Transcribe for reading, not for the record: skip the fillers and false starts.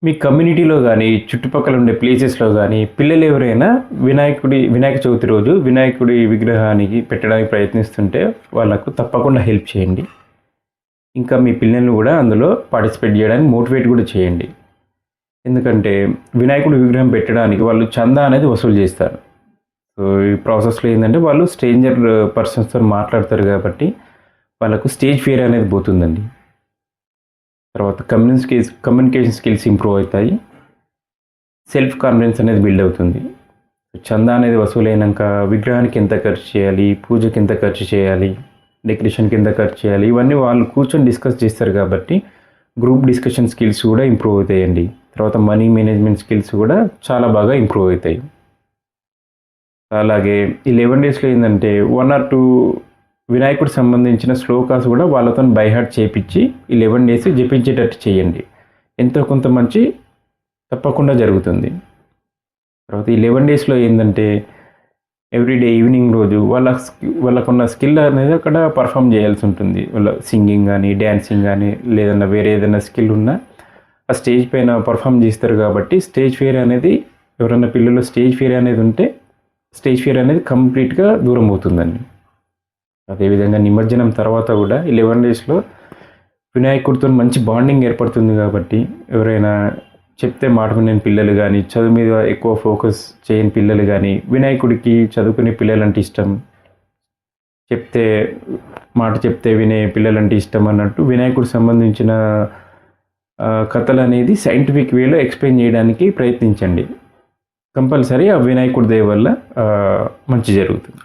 మీ కమ్యూనిటీలో గానీ, చుట్టుపక్కల ఉండే ప్లేసెస్‌లో గానీ, పిల్లలెవరైనా వినాయక చవితి రోజు వినాయకుడి విగ్రహానికి పెట్టడానికి ప్రయత్నిస్తుంటే, వాళ్ళకు తప్పకుండా హెల్ప్ చేయండి. ఇంకా మీ పిల్లల్ని గూడా అందులో పార్టిసిపేట్ జేయడానికి మోటివేట్ గూడా చేయండి. ఎందుకంటే, వినాయకుడి విగ్రహం పెట్టడానికి వాళ్ళు చందా అనేది వసూలు జేస్తారు. సో, ఈ ప్రాసెస్‌లో ఏందంటే, వాళ్ళు స్ట్రేంజర్ పర్సన్స్‌తోని మాట్లాడతారు గాబట్టి, వాళ్ళకు స్టేజ్ ఫియర్ అనేది పోతుందండి. తర్వాత కమ్యూనికేషన్ స్కిల్స్ ఇంప్రూవ్ అవుతాయి. సెల్ఫ్ కాన్ఫిడెన్స్ అనేది బిల్డ్ అవుతుంది. చందా అనేది వసూలైనంక విగ్రహానికి ఎంత ఖర్చు చేయాలి, పూజకి ఎంత ఖర్చు చేయాలి, డెకరేషన్‌కి ఎంత ఖర్చు చేయాలి, ఇవన్నీ వాళ్ళు కూర్చొని డిస్కస్ చేస్తారు కాబట్టి, గ్రూప్ డిస్కషన్ స్కిల్స్ కూడా ఇంప్రూవ్ అవుతాయండి. తర్వాత మనీ మేనేజ్‌మెంట్ స్కిల్స్ కూడా చాలా బాగా ఇంప్రూవ్ అవుతాయి. అలాగే ఈ 11 డేస్‌లో ఏందంటే 1 ఆర్ 2 వినాయకుడికి సంబంధించిన శ్లోకాస్ కూడా వాళ్ళతోని బై హార్ట్ చేపిచ్చి ఈ 11 డేస్ జపించేటట్టు చేయండి. ఎంతో కొంత మంచి తప్పకుండా జరుగుతుంది. తర్వాత ఈ 11 డేస్‌లో ఏందంటే ఎవ్రీడే ఈవినింగ్ రోజు వాళ్ళకున్న స్కిల్ అనేది అక్కడ పర్ఫార్మ్ చేయాల్సి ఉంటుంది. వాళ్ళ సింగింగ్ గానీ, డాన్సింగ్ గానీ, లేదన్నా వేరే ఏదైనా స్కిల్ ఉన్నా ఆ స్టేజ్ పైన పర్ఫార్మ్ చేస్తారు కాబట్టి స్టేజ్ ఫియర్ అనేది ఎవరైనా పిల్లలు స్టేజ్ ఫియర్ అనేది ఉంటే స్టేజ్ ఫియర్ అనేది కంప్లీట్‌గా దూరం అవుతుందండి. అదేవిధంగా నిమజ్జనం తర్వాత కూడా ఈ 11 డేస్‌లో వినాయకుడితోని మంచి బాండింగ్ ఏర్పడుతుంది కాబట్టి ఎవరైనా చెప్తే మాట వినని పిల్లలు గానీ, చదువు మీద ఎక్కువ ఫోకస్ చేయని పిల్లలు గానీ, వినాయకుడికి చదువుకునే పిల్లలంటే ఇష్టం. చెప్తే మాట చెప్తే వినే పిల్లలంటే ఇష్టం అన్నట్టు వినాయకుడికి సంబంధించిన కథలనేది సైంటిఫిక్ వేలో ఎక్స్‌ప్లెయిన్ చేయడానికి ప్రయత్నించండి. కంపల్సరీ ఆ వినాయకుడి దయ వల్ల మంచి జరుగుతుంది.